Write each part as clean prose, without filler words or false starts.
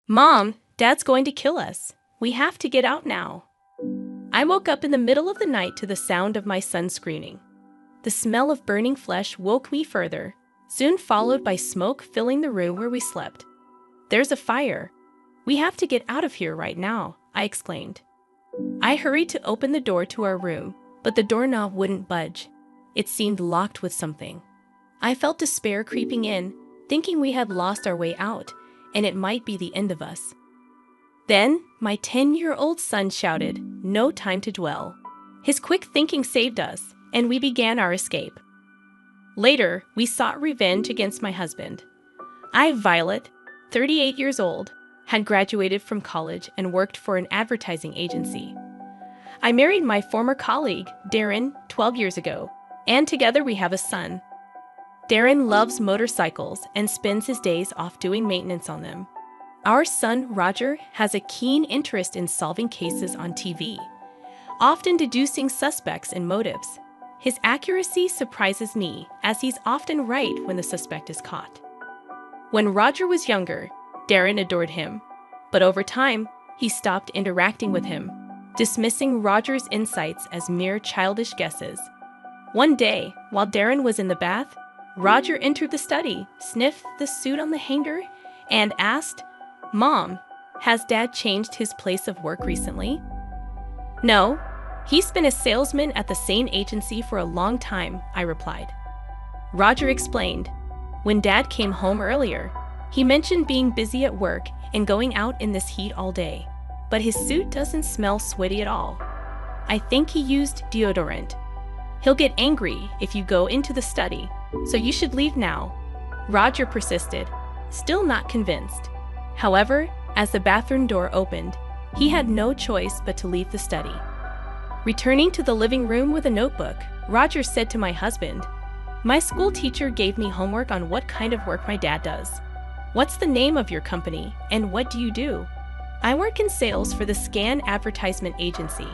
Mom, Dad's going to kill us. We have to get out now. I woke up in the middle of the night to the sound of my son screaming. The smell of burning flesh woke me further, soon followed by smoke filling the room where we slept. There's a fire. We have to get out of here right now, I exclaimed. I hurried to open the door to our room, but the doorknob wouldn't budge. It seemed locked with something. I felt despair creeping in, thinking we had lost our way out, and it might be the end of us. Then, my 10-year-old son shouted, "No time to dwell." His quick thinking saved us, and we began our escape. Later, we sought revenge against my husband. I, Violet, 38 years old, had graduated from college and worked for an advertising agency. I married my former colleague, Darren, 12 years ago, and together we have a son. Darren loves motorcycles and spends his days off doing maintenance on them. Our son, Roger, has a keen interest in solving cases on TV, often deducing suspects and motives. His accuracy surprises me, as he's often right when the suspect is caught. When Roger was younger, Darren adored him, but over time, he stopped interacting with him, dismissing Roger's insights as mere childish guesses. One day, while Darren was in the bath, Roger entered the study, sniffed the suit on the hanger, and asked, "Mom, has Dad changed his place of work recently?" "No, he's been a salesman at the same agency for a long time," I replied. Roger explained, "When Dad came home earlier, he mentioned being busy at work and going out in this heat all day, but his suit doesn't smell sweaty at all. I think he used deodorant. He'll get angry if you go into the study, so you should leave now." Roger persisted, still not convinced. However, as the bathroom door opened, he had no choice but to leave the study. Returning to the living room with a notebook, Roger said to my husband, "My school teacher gave me homework on what kind of work my dad does. What's the name of your company, and what do you do?" "I work in sales for the Scan Advertisement Agency."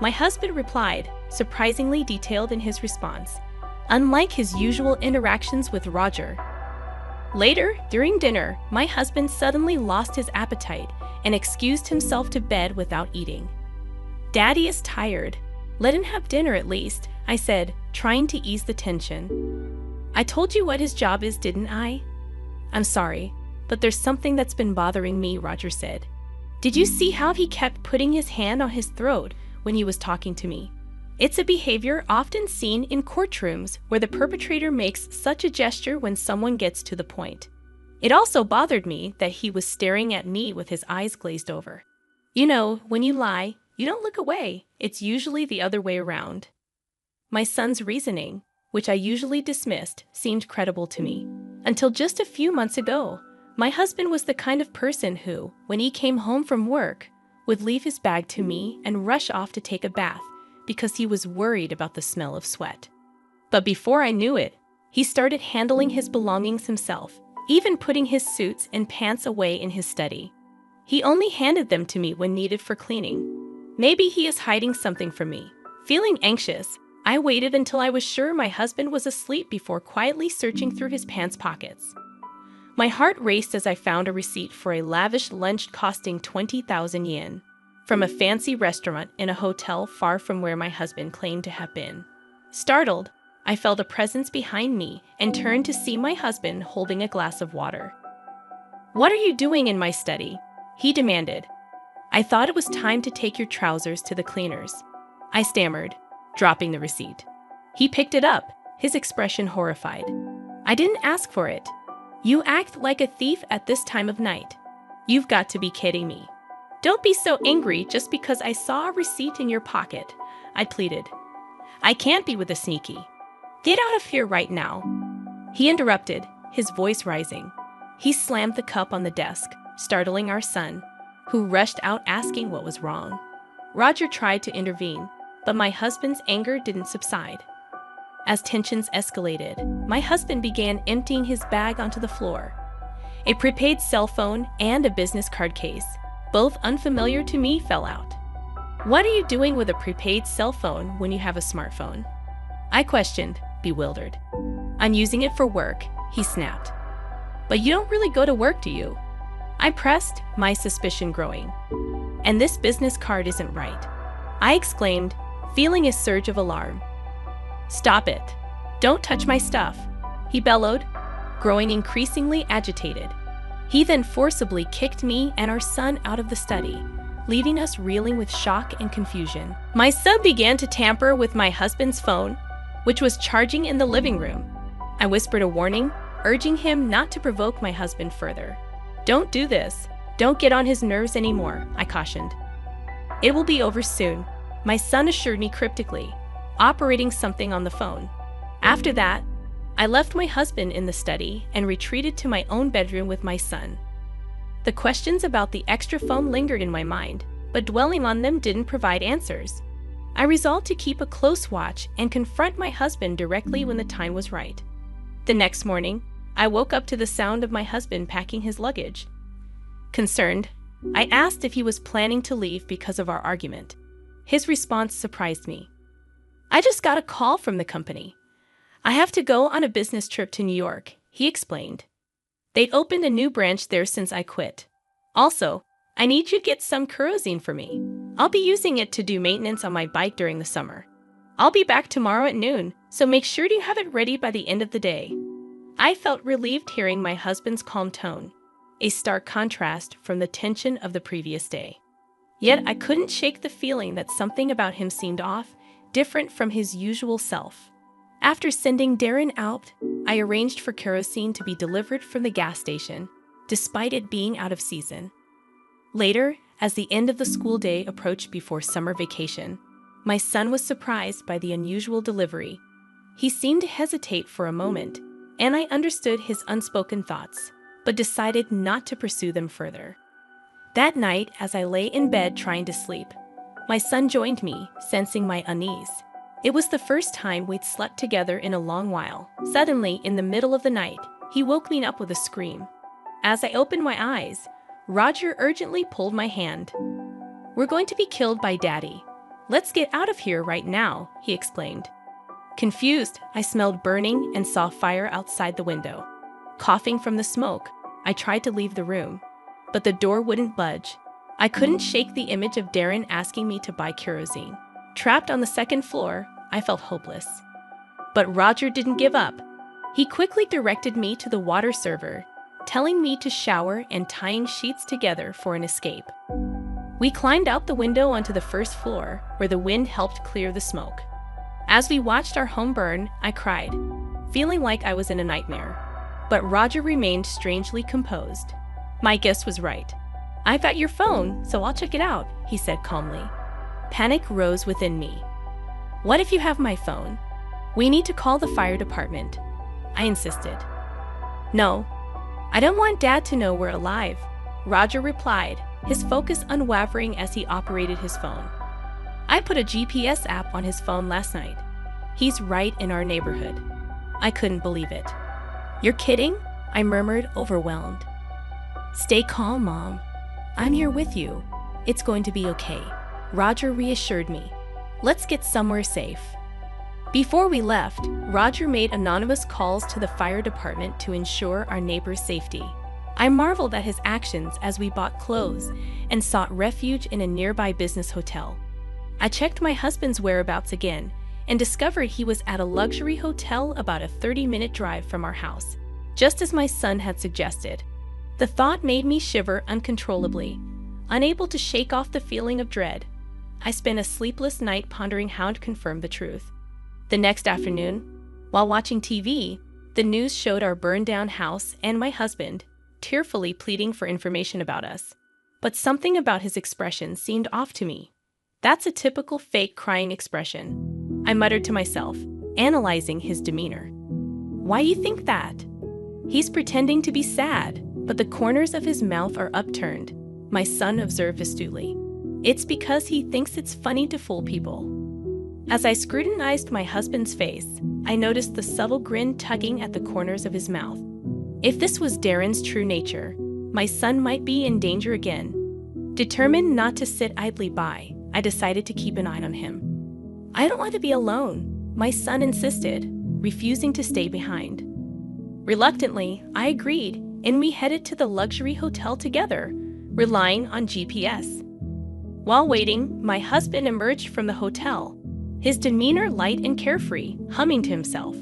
My husband replied, surprisingly detailed in his response, unlike his usual interactions with Roger. Later, during dinner, my husband suddenly lost his appetite and excused himself to bed without eating. "Daddy is tired. Let him have dinner at least," I said, trying to ease the tension. "I told you what his job is, didn't I?" "I'm sorry, but there's something that's been bothering me," Roger said. "Did you see how he kept putting his hand on his throat when he was talking to me? It's a behavior often seen in courtrooms where the perpetrator makes such a gesture when someone gets to the point. It also bothered me that he was staring at me with his eyes glazed over. You know, when you lie, you don't look away. It's usually the other way around." My son's reasoning, which I usually dismissed, seemed credible to me. Until just a few months ago, my husband was the kind of person who, when he came home from work, would leave his bag to me and rush off to take a bath because he was worried about the smell of sweat. But before I knew it, he started handling his belongings himself, even putting his suits and pants away in his study. He only handed them to me when needed for cleaning. Maybe he is hiding something from me. Feeling anxious, I waited until I was sure my husband was asleep before quietly searching through his pants pockets. My heart raced as I found a receipt for a lavish lunch costing 20,000 yen from a fancy restaurant in a hotel far from where my husband claimed to have been. Startled, I felt a presence behind me and turned to see my husband holding a glass of water. "What are you doing in my study?" he demanded. "I thought it was time to take your trousers to the cleaners," I stammered, dropping the receipt. He picked it up, his expression horrified. "I didn't ask for it. You act like a thief at this time of night. You've got to be kidding me. Don't be so angry just because I saw a receipt in your pocket," I pleaded. "I can't be with a sneaky. Get out of here right now." He interrupted, his voice rising. He slammed the cup on the desk, startling our son, who rushed out asking what was wrong. Roger tried to intervene, but my husband's anger didn't subside. As tensions escalated, my husband began emptying his bag onto the floor. A prepaid cell phone and a business card case, both unfamiliar to me, fell out. "What are you doing with a prepaid cell phone when you have a smartphone?" I questioned, bewildered. "I'm using it for work," he snapped. "But you don't really go to work, do you?" I pressed, my suspicion growing. And this business card isn't right, I exclaimed, feeling a surge of alarm. Stop it. Don't touch my stuff, he bellowed, growing increasingly agitated. He then forcibly kicked me and our son out of the study, leaving us reeling with shock and confusion. My son began to tamper with my husband's phone, which was charging in the living room. I whispered a warning, urging him not to provoke my husband further. Don't do this. Don't get on his nerves anymore, I cautioned. It will be over soon, my son assured me cryptically, operating something on the phone. After that, I left my husband in the study and retreated to my own bedroom with my son. The questions about the extra phone lingered in my mind, but dwelling on them didn't provide answers. I resolved to keep a close watch and confront my husband directly when the time was right. The next morning, I woke up to the sound of my husband packing his luggage. Concerned, I asked if he was planning to leave because of our argument. His response surprised me. I just got a call from the company. I have to go on a business trip to New York, he explained. They'd opened a new branch there since I quit. Also, I need you to get some kerosene for me. I'll be using it to do maintenance on my bike during the summer. I'll be back tomorrow at noon, so make sure to have it ready by the end of the day. I felt relieved hearing my husband's calm tone, a stark contrast from the tension of the previous day. Yet I couldn't shake the feeling that something about him seemed off, different from his usual self. After sending Darren out, I arranged for kerosene to be delivered from the gas station, despite it being out of season. Later, as the end of the school day approached before summer vacation, my son was surprised by the unusual delivery. He seemed to hesitate for a moment, and I understood his unspoken thoughts, but decided not to pursue them further. That night, as I lay in bed trying to sleep, my son joined me, sensing my unease. It was the first time we'd slept together in a long while. Suddenly, in the middle of the night, he woke me up with a scream. As I opened my eyes, Roger urgently pulled my hand. "We're going to be killed by Daddy. Let's get out of here right now," he exclaimed. Confused, I smelled burning and saw fire outside the window. Coughing from the smoke, I tried to leave the room, but the door wouldn't budge. I couldn't shake the image of Darren asking me to buy kerosene. Trapped on the second floor, I felt hopeless. But Roger didn't give up. He quickly directed me to the water server, telling me to shower and tying sheets together for an escape. We climbed out the window onto the first floor, where the wind helped clear the smoke. As we watched our home burn, I cried, feeling like I was in a nightmare. But Roger remained strangely composed. "My guess was right. I've got your phone, so I'll check it out," he said calmly. Panic rose within me. "What if you have my phone? We need to call the fire department," I insisted. "No, I don't want Dad to know we're alive," Roger replied, his focus unwavering as he operated his phone. "I put a GPS app on his phone last night. He's right in our neighborhood." I couldn't believe it. "You're kidding?" I murmured, overwhelmed. "Stay calm, Mom. I'm here with you. It's going to be okay," Roger reassured me. "Let's get somewhere safe." Before we left, Roger made anonymous calls to the fire department to ensure our neighbor's safety. I marveled at his actions as we bought clothes and sought refuge in a nearby business hotel. I checked my husband's whereabouts again and discovered he was at a luxury hotel about a 30-minute drive from our house, just as my son had suggested. The thought made me shiver uncontrollably, unable to shake off the feeling of dread. I spent a sleepless night pondering how to confirm the truth. The next afternoon, while watching TV, the news showed our burned-down house and my husband, tearfully pleading for information about us. But something about his expression seemed off to me. "That's a typical fake crying expression," I muttered to myself, analyzing his demeanor. "Why do you think that?" "He's pretending to be sad, but the corners of his mouth are upturned," my son observed astutely. "It's because he thinks it's funny to fool people." As I scrutinized my husband's face, I noticed the subtle grin tugging at the corners of his mouth. If this was Darren's true nature, my son might be in danger again. Determined not to sit idly by, I decided to keep an eye on him. "I don't want to be alone," my son insisted, refusing to stay behind. Reluctantly, I agreed, and we headed to the luxury hotel together, relying on GPS. While waiting, my husband emerged from the hotel, his demeanor light and carefree, humming to himself.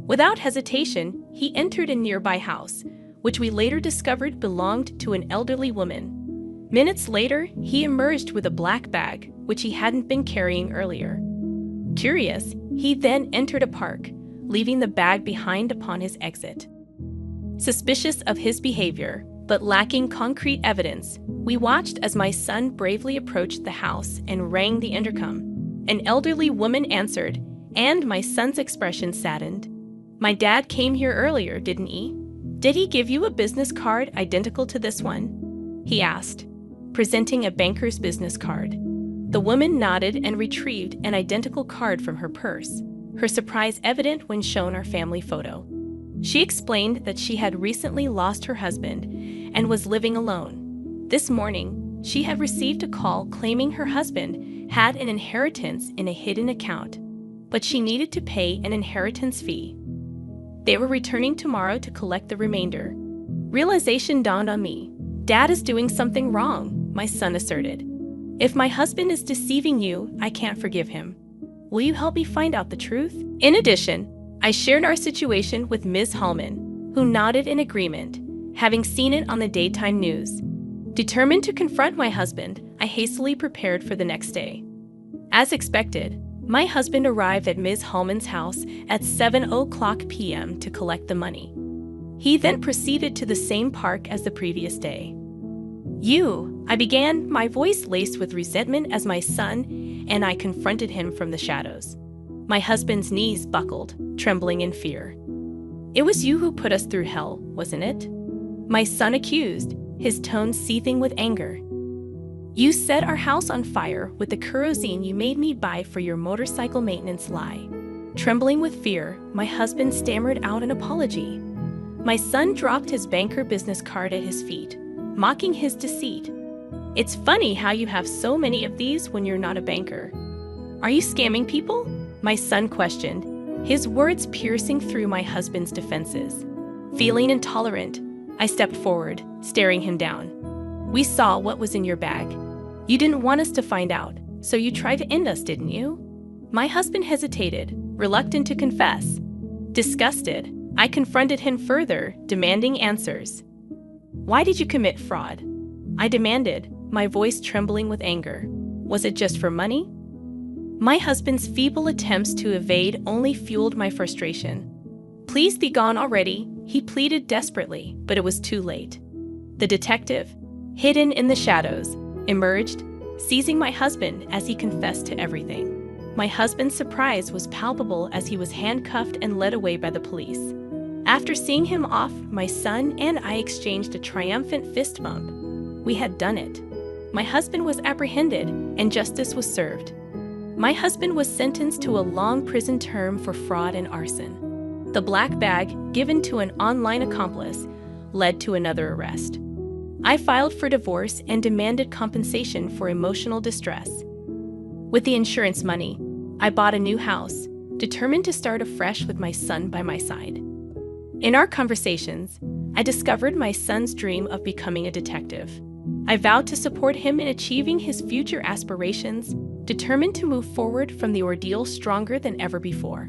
Without hesitation, he entered a nearby house, which we later discovered belonged to an elderly woman. Minutes later, he emerged with a black bag, which he hadn't been carrying earlier. Curious, he then entered a park, leaving the bag behind upon his exit. Suspicious of his behavior, but lacking concrete evidence, we watched as my son bravely approached the house and rang the intercom. An elderly woman answered, and my son's expression saddened. "My dad came here earlier, didn't he? Did he give you a business card identical to this one?" he asked, presenting a banker's business card. The woman nodded and retrieved an identical card from her purse, her surprise evident when shown our family photo. She explained that she had recently lost her husband and was living alone. This morning, she had received a call claiming her husband had an inheritance in a hidden account, but she needed to pay an inheritance fee. They were returning tomorrow to collect the remainder. Realization dawned on me. "Dad is doing something wrong," my son asserted. "If my husband is deceiving you, I can't forgive him. Will you help me find out the truth?" In addition, I shared our situation with Ms. Hallman, who nodded in agreement, having seen it on the daytime news. Determined to confront my husband, I hastily prepared for the next day. As expected, my husband arrived at Ms. Hallman's house at 7:00 p.m. to collect the money. He then proceeded to the same park as the previous day. I began, my voice laced with resentment as my son and I confronted him from the shadows. My husband's knees buckled, trembling in fear. "It was you who put us through hell, wasn't it?" my son accused, his tone seething with anger. "You set our house on fire with the kerosene you made me buy for your motorcycle maintenance lie." Trembling with fear, my husband stammered out an apology. My son dropped his banker business card at his feet, mocking his deceit. "It's funny how you have so many of these when you're not a banker. Are you scamming people?" my son questioned, his words piercing through my husband's defenses. Feeling intolerant, I stepped forward, staring him down. "We saw what was in your bag. You didn't want us to find out, so you tried to end us, didn't you?" My husband hesitated, reluctant to confess. Disgusted, I confronted him further, demanding answers. "Why did you commit fraud?" I demanded, my voice trembling with anger. "Was it just for money?" My husband's feeble attempts to evade only fueled my frustration. "Please be gone already," he pleaded desperately, but it was too late. The detective, hidden in the shadows, emerged, seizing my husband as he confessed to everything. My husband's surprise was palpable as he was handcuffed and led away by the police. After seeing him off, my son and I exchanged a triumphant fist bump. We had done it. My husband was apprehended, and justice was served. My husband was sentenced to a long prison term for fraud and arson. The black bag, given to an online accomplice, led to another arrest. I filed for divorce and demanded compensation for emotional distress. With the insurance money, I bought a new house, determined to start afresh with my son by my side. In our conversations, I discovered my son's dream of becoming a detective. I vowed to support him in achieving his future aspirations, determined to move forward from the ordeal stronger than ever before.